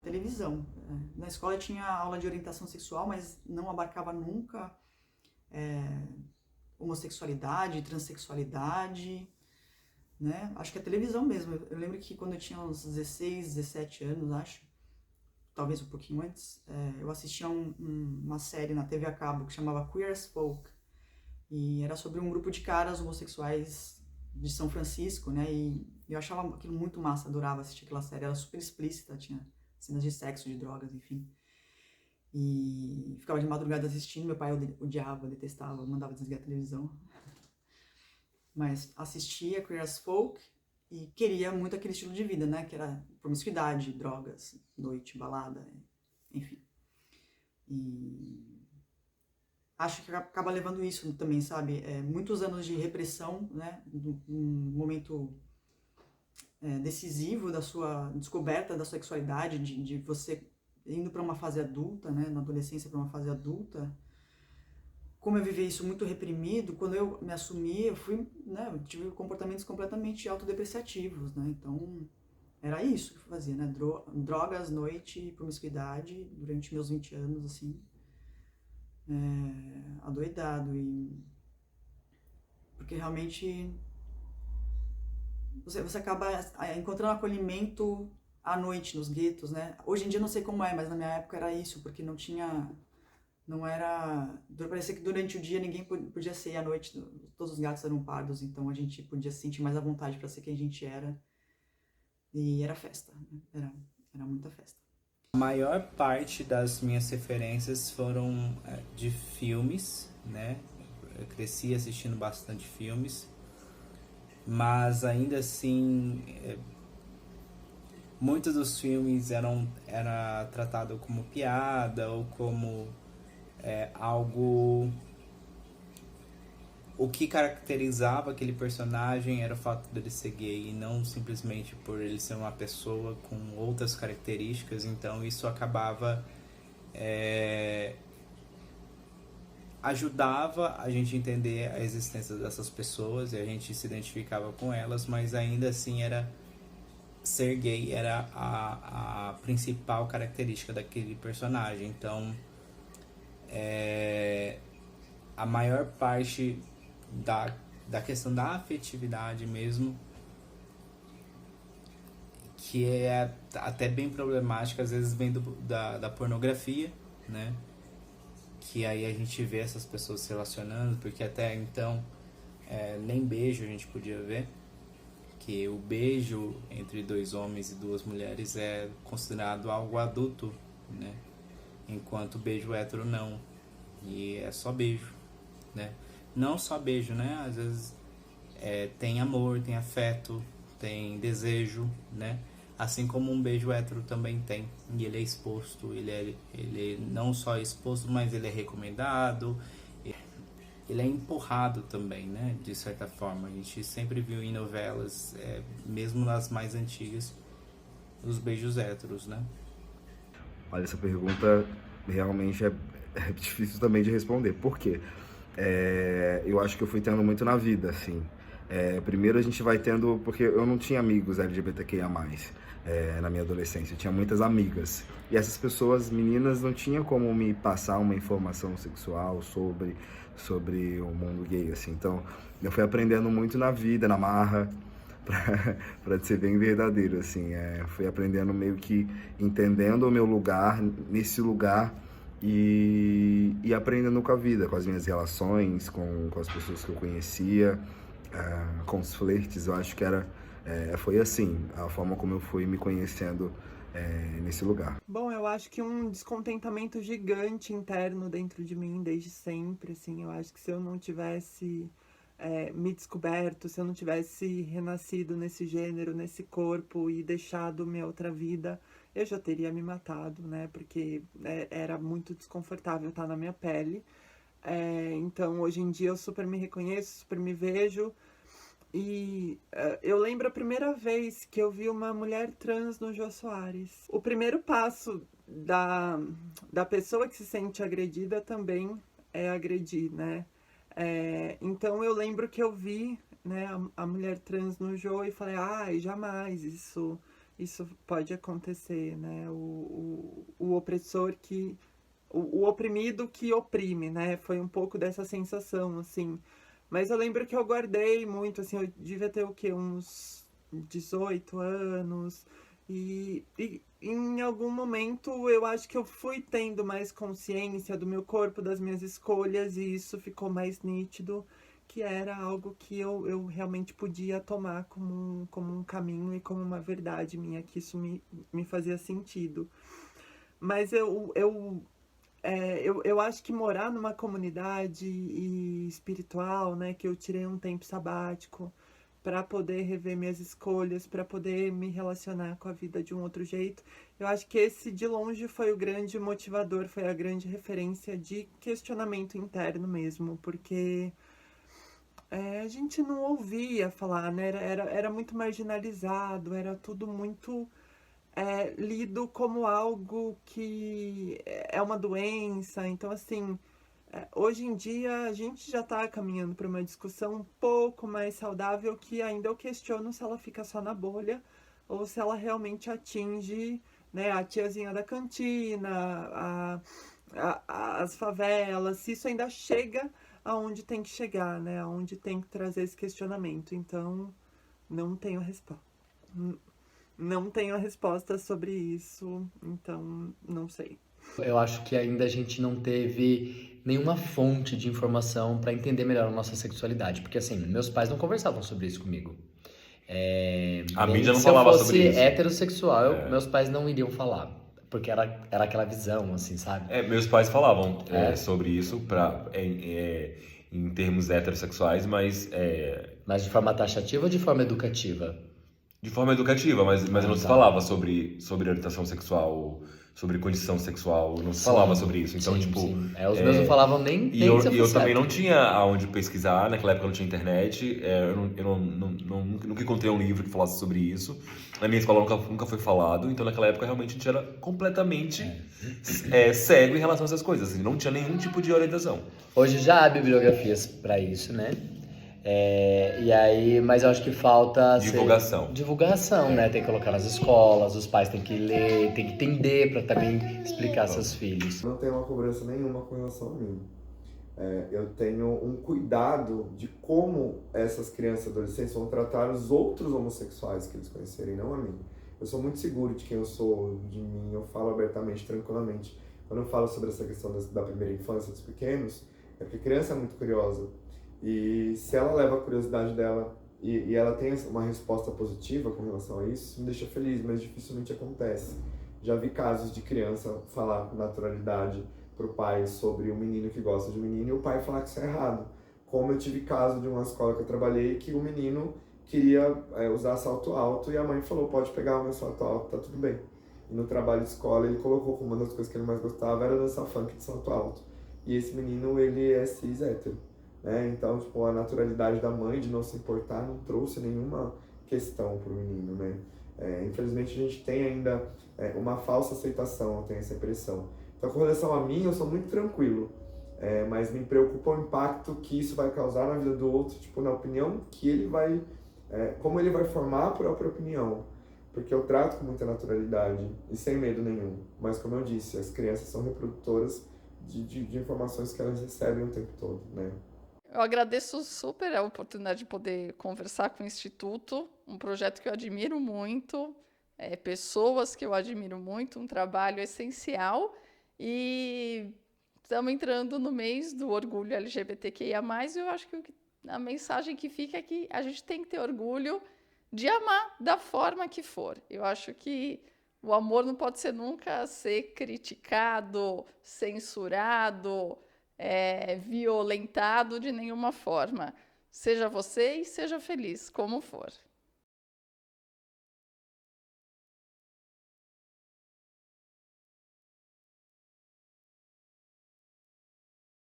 televisão. Na escola eu tinha aula de orientação sexual, mas não abarcava nunca homossexualidade, transexualidade, né? Acho que é televisão mesmo. Eu lembro que quando eu tinha uns 16, 17 anos, acho, talvez um pouquinho antes, eu assistia uma série na TV a cabo que chamava Queer as Folk, e era sobre um grupo de caras homossexuais de São Francisco, né? E eu achava aquilo muito massa, adorava assistir aquela série, era super explícita, tinha cenas de sexo, de drogas, enfim. E ficava de madrugada assistindo, meu pai odiava, detestava, mandava desligar a televisão. Mas assistia Queer as Folk e queria muito aquele estilo de vida, né? Que era promiscuidade, drogas, noite, balada, enfim. E acho que acaba levando isso também, sabe? Muitos anos de repressão, né? Um momento decisivo da sua descoberta da sexualidade, de você indo para uma fase adulta, né? Na adolescência para uma fase adulta. Como eu vivi isso muito reprimido, quando eu me assumi, eu fui, né? Eu tive comportamentos completamente autodepreciativos, né? Então, era isso que eu fazia, né? Drogas, noite, promiscuidade, durante meus 20 anos, assim. Adoidado. Porque realmente você acaba encontrando acolhimento à noite nos guetos, né? Hoje em dia não sei como é, mas na minha época era isso, porque não era... Parecia que durante o dia ninguém podia ser, e à noite todos os gatos eram pardos, então a gente podia se sentir mais à vontade para ser quem a gente era. E era festa, né? Era muita festa. A maior parte das minhas referências foram de filmes, né? Eu cresci assistindo bastante filmes, mas ainda assim, muitos dos filmes era tratado como piada ou como algo... O que caracterizava aquele personagem era o fato dele ser gay e não simplesmente por ele ser uma pessoa com outras características. Então isso acabava ajudava a gente a entender a existência dessas pessoas e a gente se identificava com elas, mas ainda assim ser gay era a principal característica daquele personagem. Então a maior parte da questão da afetividade mesmo, que é até bem problemática, às vezes vem da pornografia, né? Que aí a gente vê essas pessoas se relacionando, porque até então nem beijo a gente podia ver, que o beijo entre dois homens e duas mulheres é considerado algo adulto, né? Enquanto o beijo hétero não, e é só beijo, né? Não só beijo, né? Às vezes tem amor, tem afeto, tem desejo, né? Assim como um beijo hétero também tem. E ele é exposto, ele não só é exposto, mas ele é recomendado, ele é empurrado também, né? De certa forma. A gente sempre viu em novelas, mesmo nas mais antigas, os beijos héteros, né? Olha, essa pergunta realmente é difícil também de responder. Por quê? Eu acho que eu fui tendo muito na vida, assim. Primeiro a gente vai tendo... Porque eu não tinha amigos LGBTQIA+, na minha adolescência. Eu tinha muitas amigas. E essas pessoas, meninas, não tinham como me passar uma informação sexual sobre o mundo gay, assim. Então, eu fui aprendendo muito na vida, na marra, para ser bem verdadeiro, assim. Fui aprendendo meio que entendendo o meu lugar nesse lugar e aprendendo com a vida, com as minhas relações, com as pessoas que eu conhecia, com os flertes. Eu acho que foi assim, a forma como eu fui me conhecendo nesse lugar. Bom, eu acho que um descontentamento gigante interno dentro de mim desde sempre, assim. Eu acho que se eu não tivesse me descoberto, se eu não tivesse renascido nesse gênero, nesse corpo e deixado minha outra vida, eu já teria me matado, né? Porque era muito desconfortável estar na minha pele. Então, hoje em dia, eu super me reconheço, super me vejo. E eu lembro a primeira vez que eu vi uma mulher trans no Jô Soares. O primeiro passo da pessoa que se sente agredida também é agredir, né? Então eu lembro que eu vi, né, a mulher trans no Jô e falei, ai, jamais, isso isso pode acontecer, né? O opressor o oprimido que oprime, né? Foi um pouco dessa sensação, assim. Mas eu lembro que eu guardei muito, assim, eu devia ter o quê? Uns 18 anos. E em algum momento eu acho que eu fui tendo mais consciência do meu corpo, das minhas escolhas, e isso ficou mais nítido, que era algo que eu realmente podia tomar como um caminho e como uma verdade minha, que isso me fazia sentido. Mas eu acho que morar numa comunidade espiritual, né, que eu tirei um tempo sabático para poder rever minhas escolhas, para poder me relacionar com a vida de um outro jeito, eu acho que esse de longe foi o grande motivador, foi a grande referência de questionamento interno mesmo, porque a gente não ouvia falar, né, era muito marginalizado, era tudo muito lido como algo que é uma doença. Então, assim, hoje em dia a gente já está caminhando para uma discussão um pouco mais saudável, que ainda eu questiono se ela fica só na bolha ou se ela realmente atinge, né, a tiazinha da cantina, as favelas, se isso ainda chega aonde tem que chegar, né, aonde tem que trazer esse questionamento. Então, não tenho resposta. Não tenho a resposta sobre isso, então não sei. Eu acho que ainda a gente não teve nenhuma fonte de informação para entender melhor a nossa sexualidade, porque assim, meus pais não conversavam sobre isso comigo. A mídia não Se eu falava fosse sobre isso. heterossexual, meus pais não iriam falar, porque era aquela visão, assim, sabe? Meus pais falavam É? sobre isso em termos heterossexuais, mas Mas de forma taxativa ou de forma educativa? de forma educativa, mas não se tá. falava sobre orientação sexual, sobre condição sexual, não se falava sobre isso. Então, sim, tipo. sim. Os meus não falavam nem E eu, se eu e eu fosse também hétero. não tinha aonde pesquisar, naquela época não tinha internet, nunca encontrei um livro que falasse sobre isso. Na minha escola nunca foi falado, então naquela época realmente a gente era completamente cego em relação a essas coisas, assim, não tinha nenhum tipo de orientação. Hoje já há bibliografias para isso, né? E aí, mas eu acho que falta divulgação, né? Tem que colocar nas escolas, os pais têm que ler, tem que entender para também explicar aos seus filhos. Não tenho uma cobrança nenhuma com relação a mim. Eu tenho um cuidado de como essas crianças e adolescentes vão tratar os outros homossexuais que eles conhecerem, não a mim. Eu sou muito seguro de quem eu sou, de mim, eu falo abertamente, tranquilamente. Quando eu falo sobre essa questão da primeira infância dos pequenos, é porque a criança é muito curiosa. E se ela leva a curiosidade dela e ela tem uma resposta positiva com relação a isso me deixa feliz, mas dificilmente acontece. Já vi casos de criança falar com naturalidade pro pai sobre um menino que gosta de um menino e o pai falar que isso é errado. Como eu tive caso de uma escola que eu trabalhei que o menino queria usar salto alto e a mãe falou, pode pegar o meu salto alto, tá tudo bem. E no trabalho de escola ele colocou como uma das coisas que ele mais gostava era dançar funk de salto alto. E esse menino, ele é cis hétero. Então, tipo, a naturalidade da mãe de não se importar não trouxe nenhuma questão pro menino, né? Infelizmente a gente tem ainda uma falsa aceitação, eu tenho essa impressão. Então, com relação a mim, eu sou muito tranquilo, mas me preocupa o impacto que isso vai causar na vida do outro, tipo, na opinião que ele vai, como ele vai formar a própria opinião. Porque eu trato com muita naturalidade e sem medo nenhum. Mas, como eu disse, as crianças são reprodutoras de informações que elas recebem o tempo todo, né? Eu agradeço super a oportunidade de poder conversar com o Instituto, um projeto que eu admiro muito, pessoas que eu admiro muito, um trabalho essencial. E estamos entrando no mês do orgulho LGBTQIA+, e eu acho que a mensagem que fica é que a gente tem que ter orgulho de amar da forma que for. Eu acho que o amor não pode ser nunca ser criticado, censurado, violentado de nenhuma forma. Seja você e seja feliz, como for.